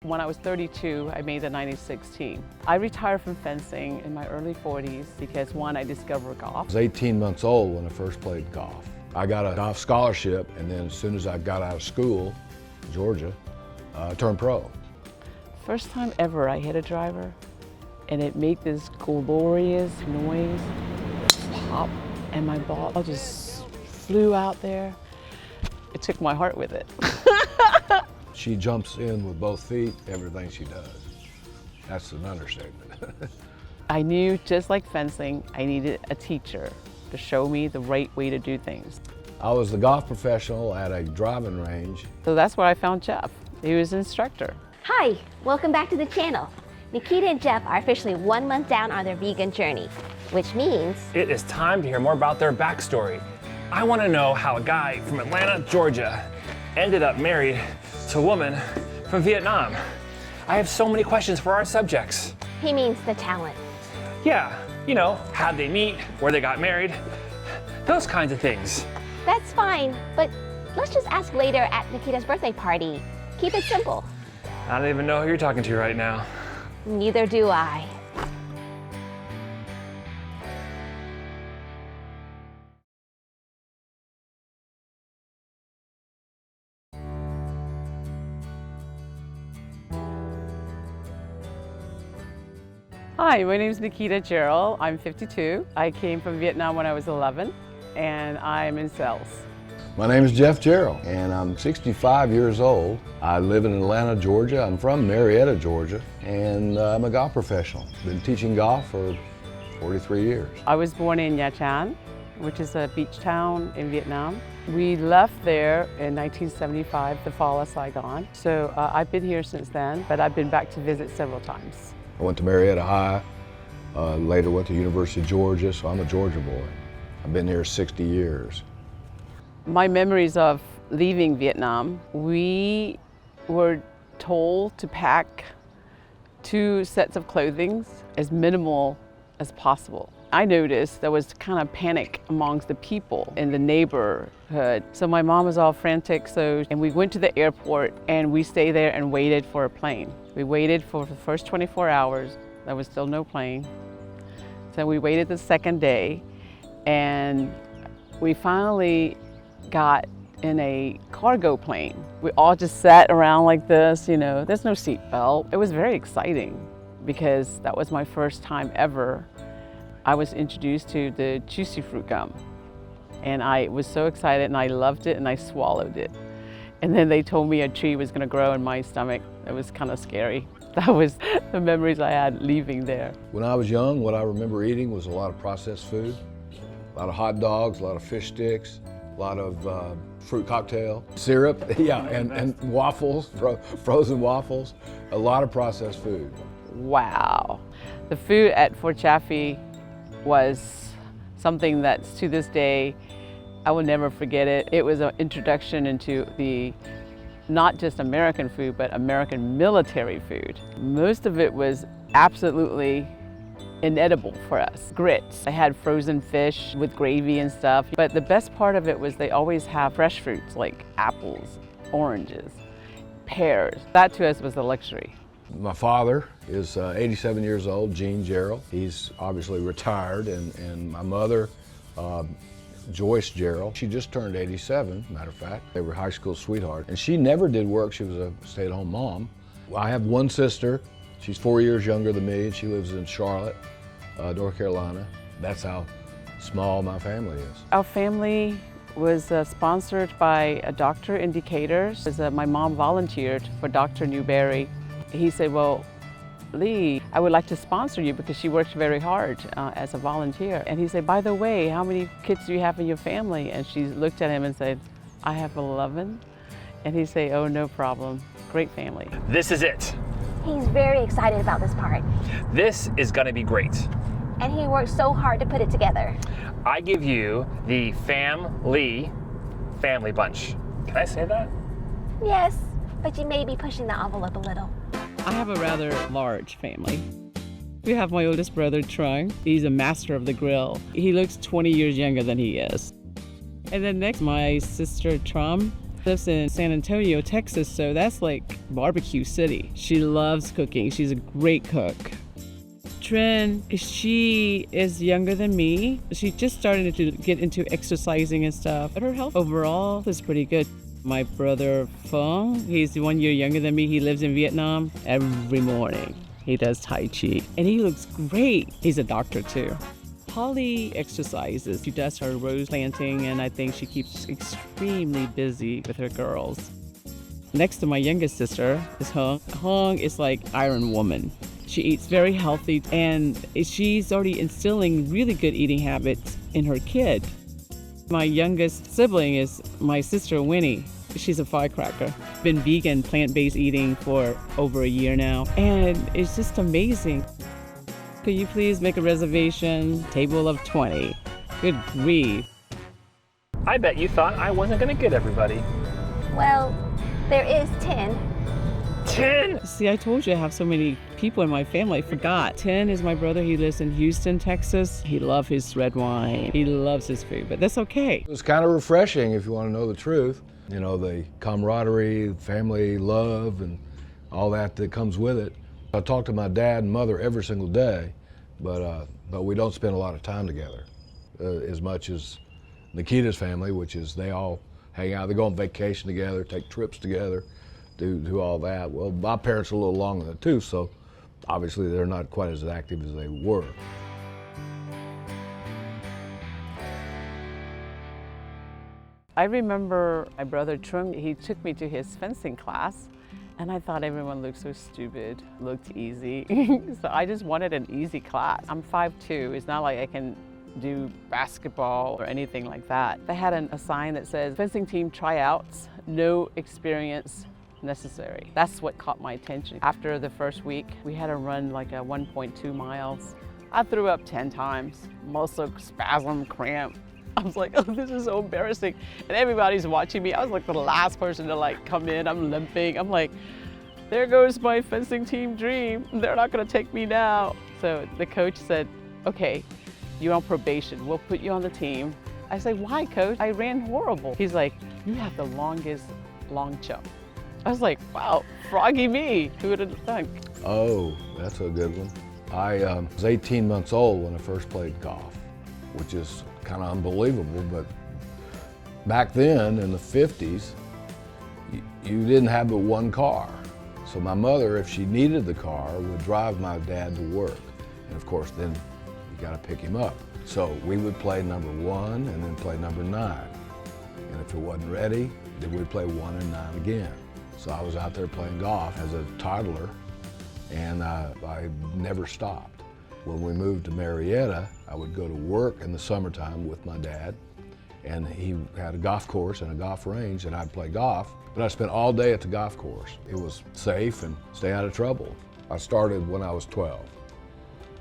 When I was 32, I made the 96 team. I retired from fencing in my early 40s because, one, I discovered golf. I was 18 months old when I first played golf. I got a golf scholarship, and then as soon as I got out of school, Georgia, I turned pro. First time ever I hit a driver, and it made this glorious noise, pop, and my ball just flew out there. It took my heart with it. She jumps in with both feet, everything she does. That's an understatement. I knew, just like fencing, I needed a teacher to show me the right way to do things. I was the golf professional at a driving range. So that's where I found Jeff. He was an instructor. Hi, welcome back to the channel. Nikita and Jeff are officially 1 month down on their vegan journey, which means it is time to hear more about their backstory. I want to know how a guy from Atlanta, Georgia, ended up married to a woman from Vietnam. I have so many questions for our subjects. he means the talent. Yeah, you know, how'd they meet, where they got married, those kinds of things. That's fine, but let's just ask later at Nikita's birthday party. Keep it simple. I don't even know who you're talking to right now. Neither do I. Hi, my name is Nikita Gerald. I'm 52. I came from Vietnam when I was 11, and I'm in sales. My name is Jeff Gerald, and I'm 65 years old. I live in Atlanta, Georgia. I'm from Marietta, Georgia, and I'm a golf professional. Been teaching golf for 43 years. I was born in Nha Trang, which is a beach town in Vietnam. We left there in 1975, the fall of Saigon. So I've been here since then, but I've been back to visit several times. I went to Marietta High, later went to University of Georgia, so I'm a Georgia boy. I've been here 60 years. My memories of leaving Vietnam, we were told to pack 2 sets of clothing as minimal as possible. I noticed there was kind of panic amongst the people in the neighborhood. So my mom was all frantic, and we went to the airport and we stayed there and waited for a plane. We waited for the first 24 hours, there was still no plane. So we waited the second day, and we finally got in a cargo plane. We all just sat around like this, you know, there's no seat belt. It was very exciting because that was my first time ever. I was introduced to the juicy fruit gum, and I was so excited and I loved it and I swallowed it. And then they told me a tree was gonna grow in my stomach. It was kind of scary. That was the memories I had leaving there. When I was young, what I remember eating was a lot of processed food, a lot of hot dogs, a lot of fish sticks, a lot of fruit cocktail, syrup, yeah, and waffles, frozen waffles, a lot of processed food. Wow. The food at Fort Chaffee was something that's, to this day, I will never forget it. It was an introduction into not just American food, but American military food. Most of it was absolutely inedible for us. Grits. I had frozen fish with gravy and stuff, but the best part of it was they always have fresh fruits like apples, oranges, pears. That to us was a luxury. My father is 87 years old, Gene Gerald. He's obviously retired, and my mother, Joyce Gerald, she just turned 87, matter of fact. They were high school sweethearts, and she never did work. She was a stay-at-home mom. I have one sister. She's 4 years younger than me, and she lives in Charlotte, North Carolina. That's how small my family is. Our family was sponsored by a doctor in Decatur. My mom volunteered for Dr. Newberry. He said, well, Lee, I would like to sponsor you because she worked very hard as a volunteer. And he said, by the way, how many kids do you have in your family? And she looked at him and said, I have 11. And he said, oh, no problem. Great family. This is it. He's very excited about this part. This is gonna be great. And he worked so hard to put it together. I give you the Pham Lee family bunch. Can I say that? Yes, but you may be pushing the envelope a little. I have a rather large family. We have my oldest brother, Trung. He's a master of the grill. He looks 20 years younger than he is. And then next, my sister, Trum. Lives in San Antonio, Texas, so that's like barbecue city. She loves cooking. She's a great cook. Trin, she is younger than me. She just started to get into exercising and stuff, but her health overall is pretty good. My brother Pham, he's 1 year younger than me. He lives in Vietnam. Every morning he does Tai Chi and he looks great. He's a doctor too. Holly exercises. She does her rose planting and I think she keeps extremely busy with her girls. Next to my youngest sister is Hung. Hung is like Iron Woman. She eats very healthy and she's already instilling really good eating habits in her kid. My youngest sibling is my sister Winnie. She's a firecracker. Been vegan, plant-based eating for over a year now, and it's just amazing. Could you please make a reservation? Table of 20. Good grief. I bet you thought I wasn't gonna get everybody. Well, there is 10. 10! See, I told you I have so many people in my family. I forgot. 10 is my brother. He lives in Houston, Texas. He loves his red wine. He loves his food, but that's okay. It was kind of refreshing, if you want to know the truth. You know, the camaraderie, family love, and all that comes with it. I talk to my dad and mother every single day, but we don't spend a lot of time together as much as Nikita's family, which is they all hang out. They go on vacation together, take trips together, do all that. Well, my parents are a little longer than that too, so obviously they're not quite as active as they were. I remember my brother Trung, he took me to his fencing class and I thought everyone looked so stupid, looked easy. So I just wanted an easy class. I'm 5'2", it's not like I can do basketball or anything like that. They had a sign that says, fencing team tryouts, no experience necessary. That's what caught my attention. After the first week, we had to run like a 1.2 miles. I threw up 10 times, muscle spasm, cramp. I was like, oh, this is so embarrassing. And everybody's watching me. I was like the last person to like come in. I'm limping. I'm like, there goes my fencing team dream. They're not gonna take me now. So the coach said, okay, you're on probation. We'll put you on the team. I said, why, coach? I ran horrible. He's like, you have the longest long jump. I was like, wow, froggy me. Who would have thunk? Oh, that's a good one. I was 18 months old when I first played golf, which is kind of unbelievable, but back then in the 50s, you didn't have but one car. So my mother, if she needed the car, would drive my dad to work. And of course, then you gotta pick him up. So we would play number 1 and then play number 9. And if it wasn't ready, then we'd play 1 and 9 again. So I was out there playing golf as a toddler, and I never stopped. When we moved to Marietta, I would go to work in the summertime with my dad, and he had a golf course and a golf range, and I'd play golf, but I spent all day at the golf course. It was safe and stay out of trouble. I started when I was 12,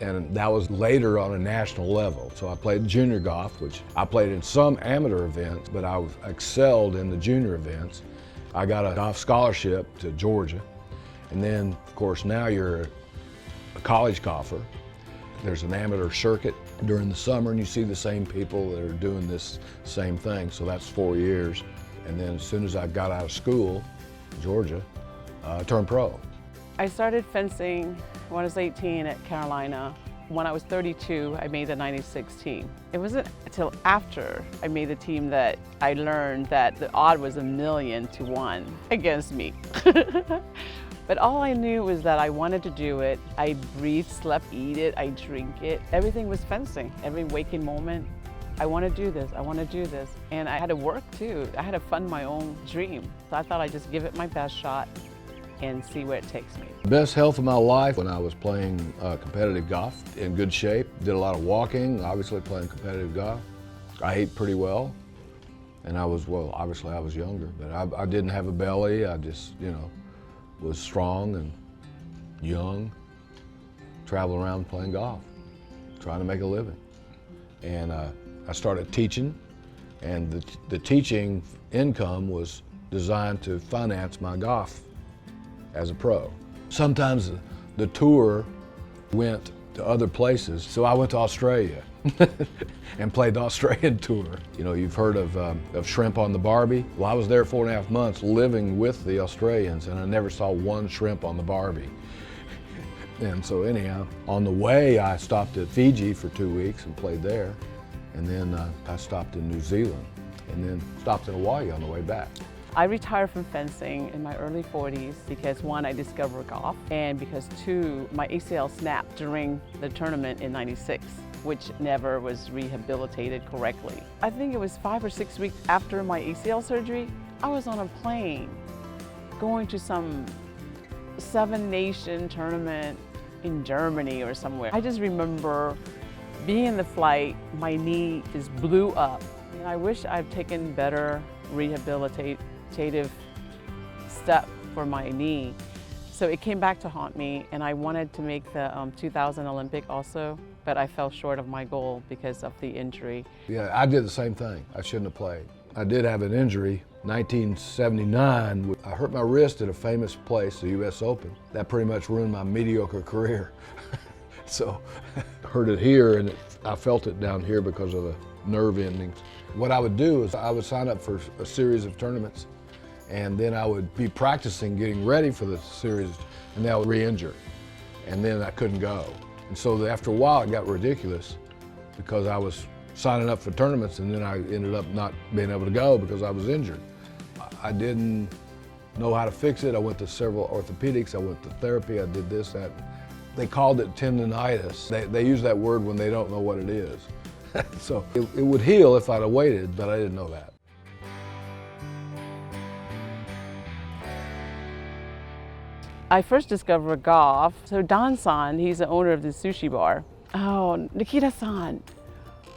and that was later on a national level. So I played junior golf, which I played in some amateur events, but I excelled in the junior events. I got a golf scholarship to Georgia, and then, of course, now you're a college golfer. There's an amateur circuit during the summer, and you see the same people that are doing this same thing, so that's 4 years. And then as soon as I got out of school, Georgia, I turned pro. I started fencing when I was 18 at Carolina. When I was 32, I made the 96 team. It wasn't until after I made the team that I learned that the odd was 1,000,000 to 1 against me. But all I knew was that I wanted to do it. I breathe, slept, eat it, I drink it. Everything was fencing. Every waking moment, I want to do this, I want to do this. And I had to work too. I had to fund my own dream. So I thought I'd just give it my best shot and see where it takes me. The best health of my life when I was playing competitive golf, in good shape, did a lot of walking, obviously playing competitive golf. I ate pretty well, and obviously I was younger, but I didn't have a belly. I just, was strong and young, traveling around playing golf, trying to make a living. And I started teaching, and the teaching income was designed to finance my golf as a pro. Sometimes the tour went to other places, so I went to Australia and played the Australian tour. You know, you've heard of shrimp on the Barbie. Well, I was there 4.5 months living with the Australians, and I never saw one shrimp on the Barbie. And so anyhow, on the way I stopped at Fiji for 2 weeks and played there. And then I stopped in New Zealand and then stopped in Hawaii on the way back. I retired from fencing in my early 40s because one, I discovered golf, and because two, my ACL snapped during the tournament in '96, which never was rehabilitated correctly. I think it was 5 or 6 weeks after my ACL surgery, I was on a plane going to some 7-nation tournament in Germany or somewhere. I just remember being in the flight, my knee just blew up. And I wish I'd taken better rehabilitative step for my knee. So it came back to haunt me, and I wanted to make the 2000 Olympic also, but I fell short of my goal because of the injury. Yeah, I did the same thing. I shouldn't have played. I did have an injury. 1979, I hurt my wrist at a famous place, the US Open. That pretty much ruined my mediocre career. So I hurt it here, and I felt it down here because of the nerve endings. What I would do is I would sign up for a series of tournaments, and then I would be practicing getting ready for the series, and then I would re-injure, and then I couldn't go. And so after a while it got ridiculous because I was signing up for tournaments, and then I ended up not being able to go because I was injured. I didn't know how to fix it. I went to several orthopedics, I went to therapy, I did this, that. They called it tendonitis. They use that word when they don't know what it is. So it would heal if I'd have waited, but I didn't know that. I first discovered golf. So Don-san, he's the owner of the sushi bar. Oh, Nikita-san,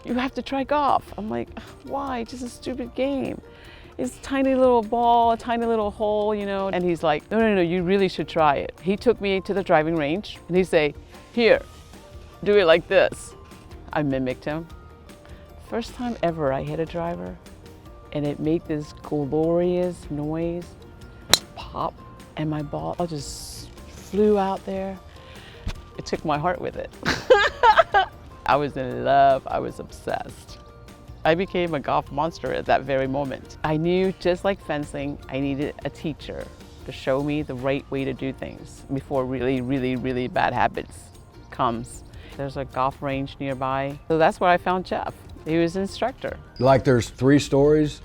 you have to try golf. I'm like, why? Just a stupid game. It's a tiny little ball, a tiny little hole, you know. And he's like, no, you really should try it. He took me to the driving range and he'd say, here, do it like this. I mimicked him. First time ever I hit a driver and it made this glorious noise, pop, and my ball just flew out there. It took my heart with it. I was in love, I was obsessed. I became a golf monster at that very moment. I knew, just like fencing, I needed a teacher to show me the right way to do things before really bad habits comes. There's a golf range nearby. So that's where I found Jeff. He was an instructor. Like there's 3 stories,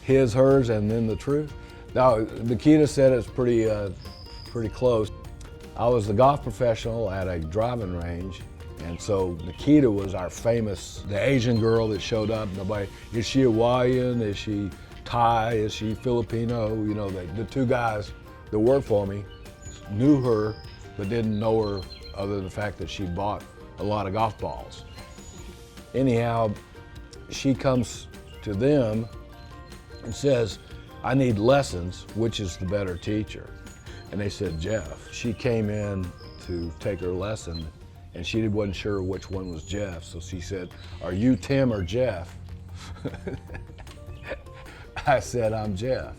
his, hers, and then the truth. Now, Nikita said it's pretty close. I was the golf professional at a driving range, and so Nikita was our famous, the Asian girl that showed up. Nobody, is she Hawaiian? Is she Thai? Is she Filipino? You know, the 2 guys that worked for me knew her, but didn't know her other than the fact that she bought a lot of golf balls. Anyhow, she comes to them and says, I need lessons, which is the better teacher? And they said, Jeff. She came in to take her lesson and she wasn't sure which one was Jeff. So she said, are you Tim or Jeff? I said, I'm Jeff.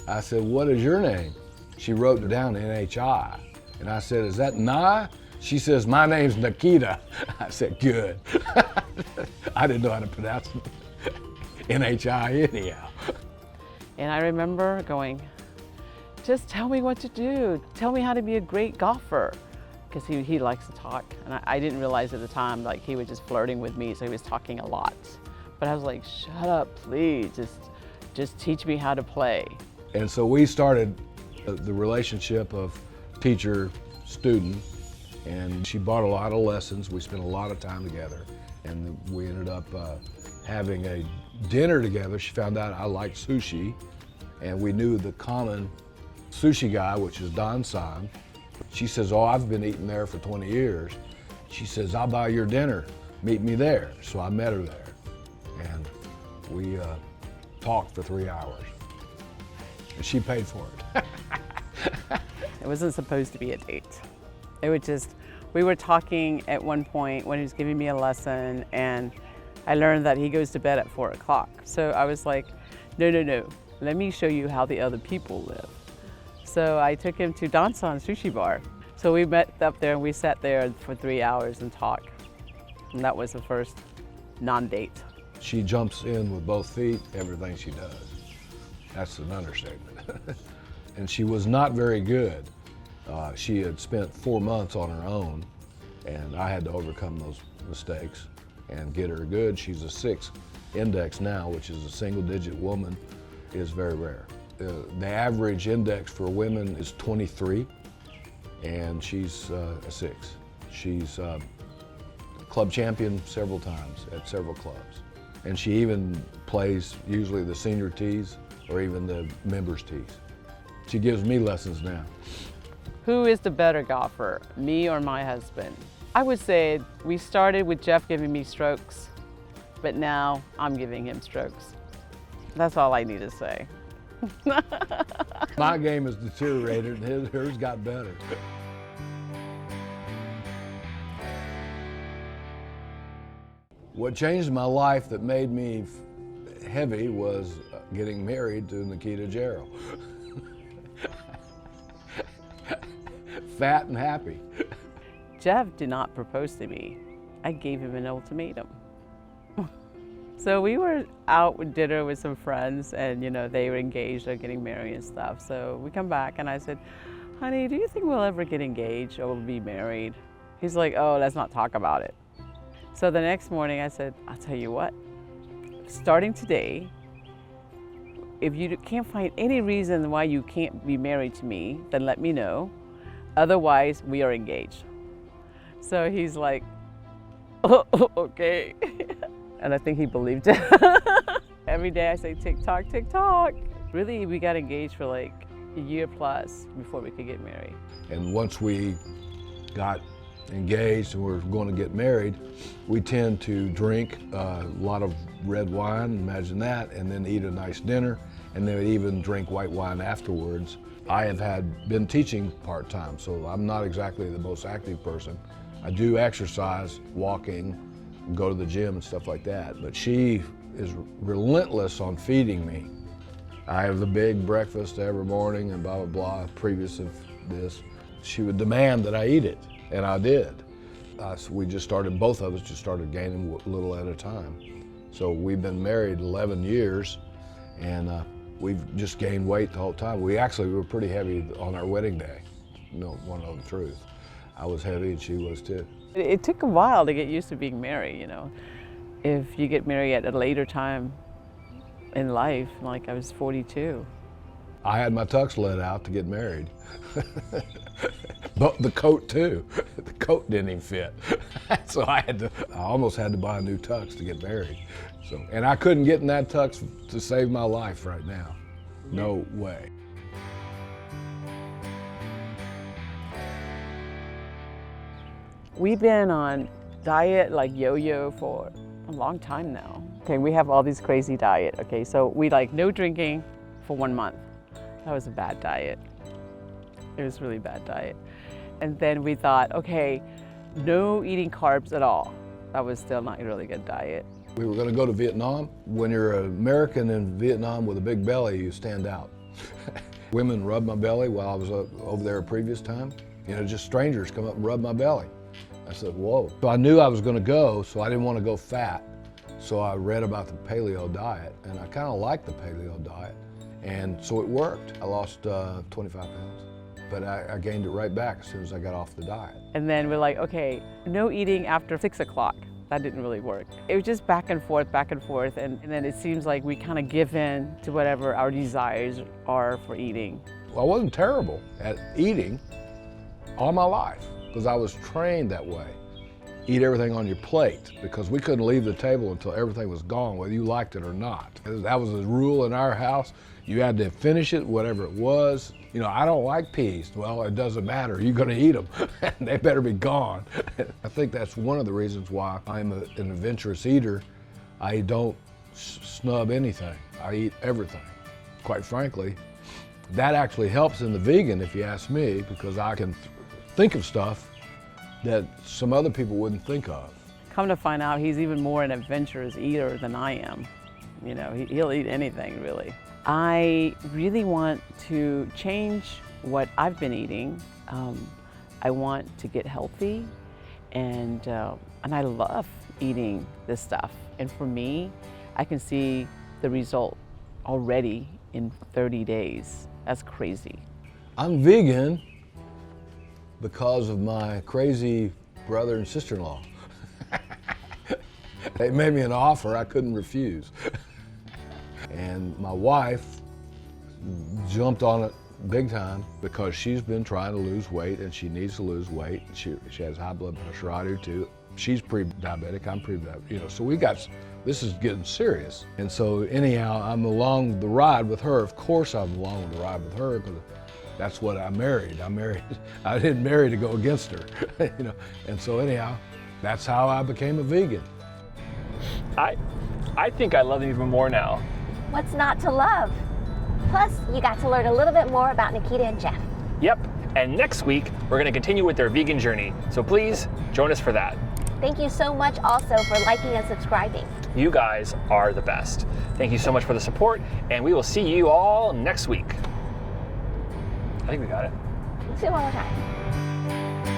I said, what is your name? She wrote it down, NHI. And I said, is that Nye? She says, my name's Nikita. I said, good. I didn't know how to pronounce it. NHI anyhow. And I remember going, just tell me what to do. Tell me how to be a great golfer. Because he likes to talk. And I didn't realize at the time, like he was just flirting with me, so he was talking a lot. But I was like, shut up, please. Just teach me how to play. And so we started the relationship of teacher-student. And she bought a lot of lessons. We spent a lot of time together. And we ended up having a dinner together. She found out I liked sushi. And we knew the common sushi guy, which is Don-san. She says, oh, I've been eating there for 20 years. She says, I'll buy your dinner. Meet me there. So I met her there. And we talked for 3 hours. And she paid for it. It wasn't supposed to be a date. It was just, we were talking at one point when he was giving me a lesson, and I learned that he goes to bed at 4 o'clock. So I was like, no, let me show you how the other people live. So I took him to Don-san's sushi bar. So we met up there and we sat there for 3 hours and talked. And that was the first non-date. She jumps in with both feet, everything she does. That's an understatement. And she was not very good. She had spent 4 months on her own, and I had to overcome those mistakes and get her good. She's a 6 index now, which is a single-digit woman, is very rare. The average index for women is 23, and she's a 6. She's club champion several times at several clubs. And she even plays usually the senior tees or even the members tees. She gives me lessons now. Who is the better golfer, me or my husband? I would say we started with Jeff giving me strokes, but now I'm giving him strokes. That's all I need to say. My game has deteriorated and hers got better. What changed my life that made me heavy was getting married to Nikita Gerald. Fat and happy. Jeff did not propose to me. I gave him an ultimatum. So we were out with dinner with some friends and they were engaged or getting married and stuff. So we come back and I said, honey, do you think we'll ever get engaged or we'll be married? He's like, oh, let's not talk about it. So the next morning I said, I'll tell you what, starting today, if you can't find any reason why you can't be married to me, then let me know. Otherwise, we are engaged. So he's like, oh, okay. And I think he believed it. Every day I say, tick tock, tick tock. Really, we got engaged for like a year plus before we could get married. And once we got engaged and we're going to get married, we tend to drink a lot of red wine, imagine that, and then eat a nice dinner, and then even drink white wine afterwards. I have been teaching part-time, so I'm not exactly the most active person. I do exercise, walking, go to the gym and stuff like that, but she is relentless on feeding me. I have the big breakfast every morning and blah, blah, blah, previous of this. She would demand that I eat it, and I did. So we just started, both of us just started gaining a little at a time. So we've been married 11 years, and we've just gained weight the whole time. We were pretty heavy on our wedding day. No, want to know the truth. I was heavy and she was too. It took a while to get used to being married, If you get married at a later time in life, like I was 42. I had my tux let out to get married. But the coat too. The coat didn't even fit. So I almost had to buy a new tux to get married. So, and I couldn't get in that tux to save my life right now. No way. We've been on diet like yo-yo for a long time now. Okay, we have all these crazy diet. Okay, so we like no drinking for 1 month. That was a bad diet. It was really bad diet. And then we thought, okay, no eating carbs at all. That was still not a really good diet. We were going to go to Vietnam. When you're an American in Vietnam with a big belly, you stand out. Women rubbed my belly while I was over there a previous time. Just strangers come up and rub my belly. I said, whoa. So I knew I was going to go, so I didn't want to go fat. So I read about the paleo diet, and I kind of liked the paleo diet. And so it worked. I lost 25 pounds, but I gained it right back as soon as I got off the diet. And then we're like, okay, no eating after 6 o'clock. That didn't really work. It was just back and forth, and then it seems like we kind of give in to whatever our desires are for eating. Well, I wasn't terrible at eating all my life because I was trained that way. Eat everything on your plate, because we couldn't leave the table until everything was gone, whether you liked it or not. That was the rule in our house. You had to finish it, whatever it was. I don't like peas. Well, it doesn't matter. You're going to eat them. They better be gone. I think that's one of the reasons why I'm an adventurous eater. I don't snub anything. I eat everything. Quite frankly, that actually helps in the vegan, if you ask me, because I can think of stuff that some other people wouldn't think of. Come to find out, he's even more an adventurous eater than I am. He'll eat anything, really. I really want to change what I've been eating. I want to get healthy and And I love eating this stuff. And for me, I can see the result already in 30 days. That's crazy. I'm vegan because of my crazy brother and sister-in-law. They made me an offer I couldn't refuse. And my wife jumped on it big time because she's been trying to lose weight and she needs to lose weight. She has high blood pressure, I do too. She's pre-diabetic, I'm pre-diabetic, so this is getting serious. And so anyhow, I'm along the ride with her. Of course I'm along the ride with her because that's what I married. I didn't marry to go against her, And so anyhow, that's how I became a vegan. I think I love them even more now. What's not to love? Plus, you got to learn a little bit more about Nikita and Jeff. Yep, and next week, we're gonna continue with their vegan journey. So please, join us for that. Thank you so much also for liking and subscribing. You guys are the best. Thank you so much for the support, and we will see you all next week. I think we got it. Let's do it one more time.